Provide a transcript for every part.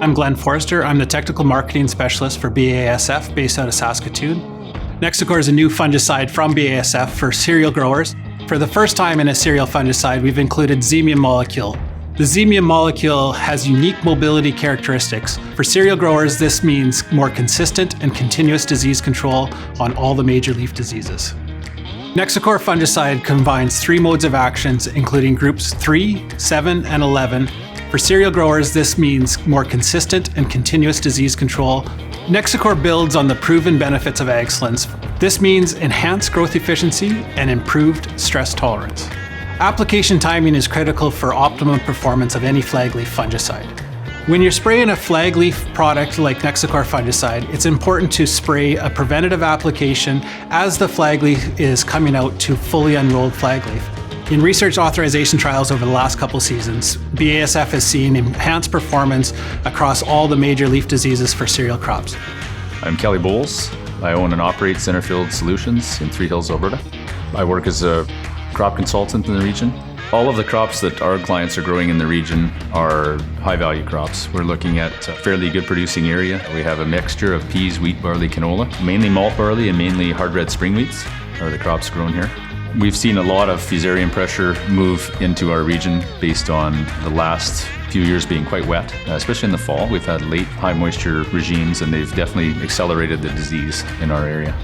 I'm Glenn Forrester. I'm the Technical Marketing Specialist for BASF based out of Saskatoon. Nexicor is a new fungicide from BASF for cereal growers. For the first time in a cereal fungicide, we've included Xemium molecule. The Xemium molecule has unique mobility characteristics. For cereal growers, this means more consistent and continuous disease control on all the major leaf diseases. Nexicor fungicide combines 3 modes of actions, including groups 3, 7, and 11. For cereal growers, this means more consistent and continuous disease control. Nexicor builds on the proven benefits of AgCelence. This means enhanced growth efficiency and improved stress tolerance. Application timing is critical for optimum performance of any flagleaf fungicide. When you're spraying a flagleaf product like Nexicor fungicide, it's important to spray a preventative application as the flagleaf is coming out to fully unrolled flagleaf. In research authorization trials over the last couple seasons, BASF has seen enhanced performance across all the major leaf diseases for cereal crops. I'm Kelly Boles. I own and operate Centerfield Solutions in Three Hills, Alberta. I work as a crop consultant in the region. All of the crops that our clients are growing in the region are high-value crops. We're looking at a fairly good producing area. We have a mixture of peas, wheat, barley, canola, mainly malt barley and mainly hard red spring wheats are the crops grown here. We've seen a lot of fusarium pressure move into our region based on the last few years being quite wet, especially in the fall. We've had late high moisture regimes and they've definitely accelerated the disease in our area.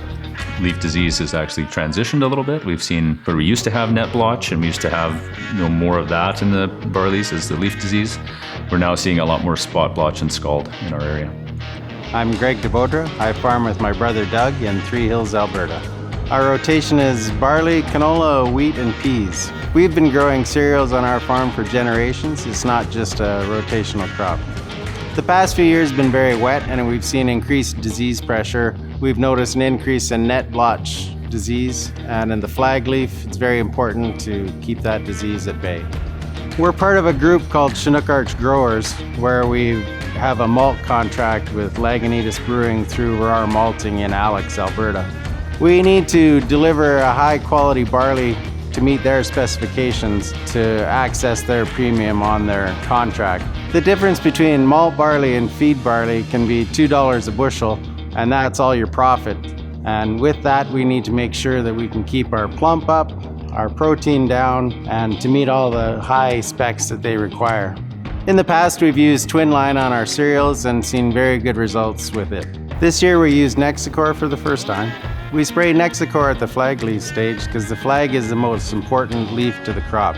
Leaf disease has actually transitioned a little bit. We've seen where we used to have net blotch and we used to have more of that in the barleys as the leaf disease. We're now seeing a lot more spot blotch and scald in our area. I'm Greg DeBeaudrap. I farm with my brother Doug in Three Hills, Alberta. Our rotation is barley, canola, wheat, and peas. We've been growing cereals on our farm for generations. It's not just a rotational crop. The past few years have been very wet and we've seen increased disease pressure. We've noticed an increase in net blotch disease, and in the flagleaf, it's very important to keep that disease at bay. We're part of a group called Chinook Arch Growers, where we have a malt contract with Lagunitas Brewing through our malting in Alex, Alberta. We need to deliver a high-quality barley to meet their specifications to access their premium on their contract. The difference between malt barley and feed barley can be $2 a bushel, and that's all your profit. And with that, we need to make sure that we can keep our plump up, our protein down, and to meet all the high specs that they require. In the past, we've used twin line on our cereals and seen very good results with it. This year, we used Nexicor for the first time. We spray Nexicor at the flag leaf stage because the flag is the most important leaf to the crop.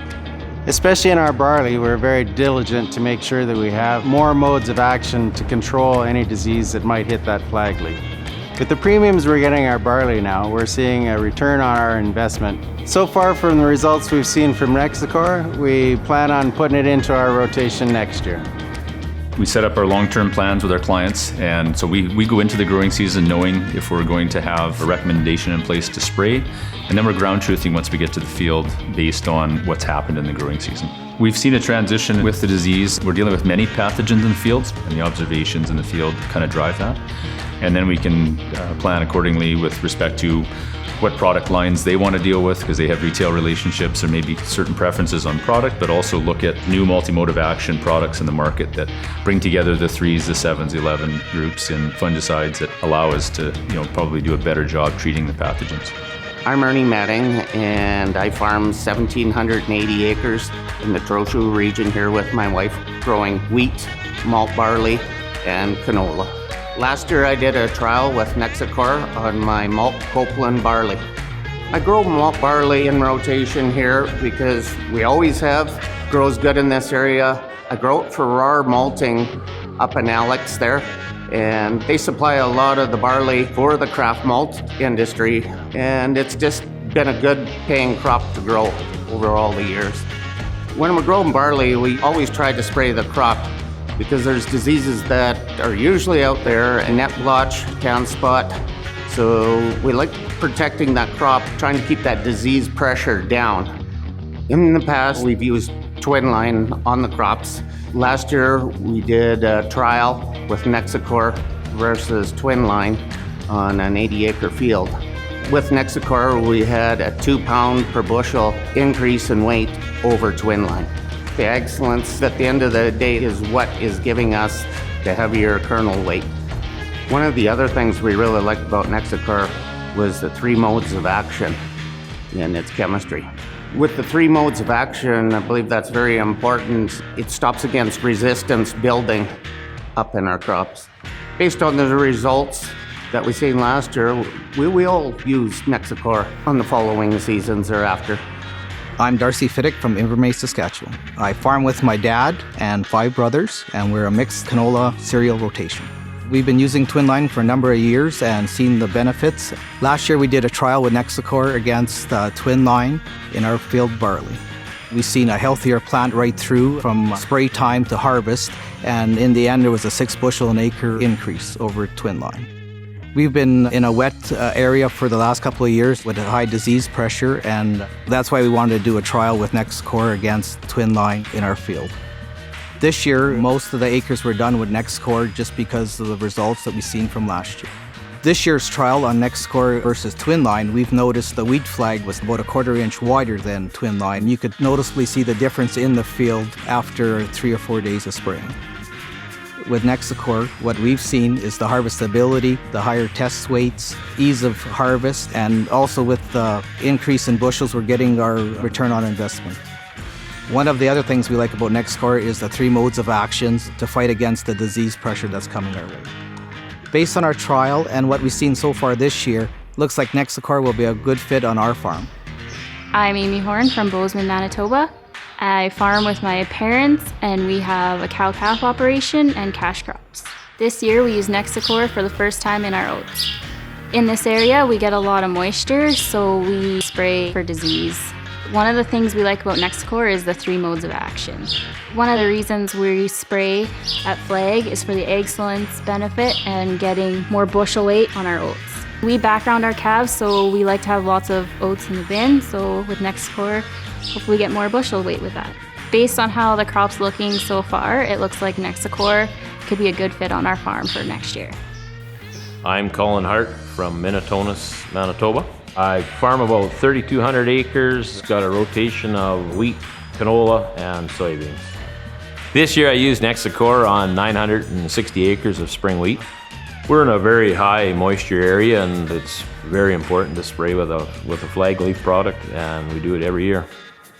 Especially in our barley, we're very diligent to make sure that we have more modes of action to control any disease that might hit that flag leaf. With the premiums we're getting our barley now, we're seeing a return on our investment. So far from the results we've seen from Nexicor, we plan on putting it into our rotation next year. We set up our long-term plans with our clients, and so we go into the growing season knowing if we're going to have a recommendation in place to spray, and then we're ground truthing once we get to the field based on what's happened in the growing season. We've seen a transition with the disease. We're dealing with many pathogens in the fields, and the observations in the field kind of drive that. And then we can plan accordingly with respect to what product lines they want to deal with because they have retail relationships or maybe certain preferences on product, but also look at new multi-mode of action products in the market that bring together the 3s, the 7s, the 11 groups in fungicides that allow us to probably do a better job treating the pathogens. I'm Ernie and I farm 1,780 acres in the Trochu region here with my wife, growing wheat, malt barley, and canola. Last year I did a trial with Nexicor on my malt Copeland barley. I grow malt barley in rotation here because we always have, grows good in this area. I grow it for our malting up in Alex there, and they supply a lot of the barley for the craft malt industry, and it's just been a good paying crop to grow over all the years. When we're growing barley, we always try to spray the crop because there's diseases that are usually out there, and net blotch, tan spot. So we like protecting that crop, trying to keep that disease pressure down. In the past, we've used twin line on the crops. Last year, we did a trial with Nexicor versus twin line on an 80-acre field. With Nexicor, we had a 2-pound per bushel increase in weight over twin line. The AgCelence at the end of the day is what is giving us the heavier kernel weight. One of the other things we really liked about Nexicor was the 3 modes of action in its chemistry. With the 3 modes of action, I believe that's very important. It stops against resistance building up in our crops. Based on the results that we seen last year, we will use Nexicor on the following seasons thereafter. I'm Darcy Fidek from Invermay, Saskatchewan. I farm with my dad and 5 brothers, and we're a mixed canola cereal rotation. We've been using Twinline for a number of years and seen the benefits. Last year we did a trial with Nexicor against Twinline in our field barley. We've seen a healthier plant right through from spray time to harvest, and in the end there was a 6 bushel an acre increase over Twinline. We've been in a wet area for the last couple of years with a high disease pressure, and that's why we wanted to do a trial with Nexicor against Twinline in our field. This year, most of the acres were done with Nexicor just because of the results that we've seen from last year. This year's trial on Nexicor versus Twinline, we've noticed the wheat flag was about a 1/4 inch wider than Twinline. You could noticeably see the difference in the field after 3 or 4 days of spraying. With Nexicor, what we've seen is the harvestability, the higher test weights, ease of harvest, and also with the increase in bushels, we're getting our return on investment. One of the other things we like about Nexicor is the 3 modes of actions to fight against the disease pressure that's coming our way. Based on our trial and what we've seen so far this year, looks like Nexicor will be a good fit on our farm. I'm Amy Horan from Bowsman, Manitoba. I farm with my parents, and we have a cow-calf operation and cash crops. This year we use Nexicor for the first time in our oats. In this area we get a lot of moisture, so we spray for disease. One of the things we like about Nexicor is the 3 modes of action. One of the reasons we spray at flag is for the AgCelence benefit and getting more bushel weight on our oats. We background our calves, so we like to have lots of oats in the bin, so with Nexicor, hopefully get more bushel weight with that. Based on how the crop's looking so far, it looks like Nexicor could be a good fit on our farm for next year. I'm Colin Hart from Minnetonka, Manitoba. I farm about 3,200 acres, got a rotation of wheat, canola, and soybeans. This year I used Nexicor on 960 acres of spring wheat. We're in a very high moisture area, and it's very important to spray with a flag leaf product, and we do it every year.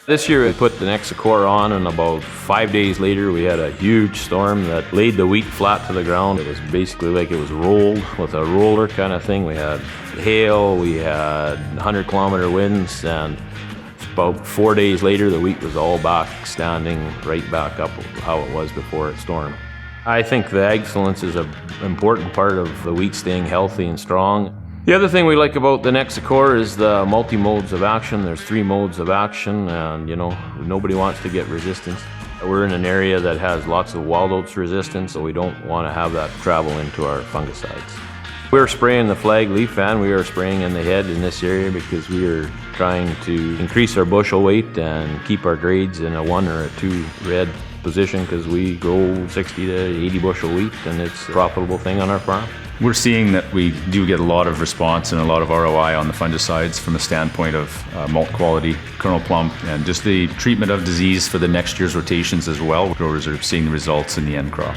This year we put the Nexicor on, and about 5 days later we had a huge storm that laid the wheat flat to the ground. It was basically like it was rolled with a roller kind of thing. We had hail, we had 100-kilometer winds, and about 4 days later the wheat was all back standing right back up how it was before it stormed. I think the AgCelence is an important part of the wheat staying healthy and strong. The other thing we like about the Nexicor is the multi-modes of action. There's 3 modes of action, and nobody wants to get resistance. We're in an area that has lots of wild oats resistance, so we don't want to have that travel into our fungicides. We're spraying the flag leaf, and we are spraying in the head in this area because we are trying to increase our bushel weight and keep our grades in a 1 or a 2 red position, because we grow 60 to 80 bushel wheat, and it's a profitable thing on our farm. We're seeing that we do get a lot of response and a lot of ROI on the fungicides from a standpoint of malt quality, kernel plump, and just the treatment of disease for the next year's rotations as well. Growers are seeing the results in the end crop.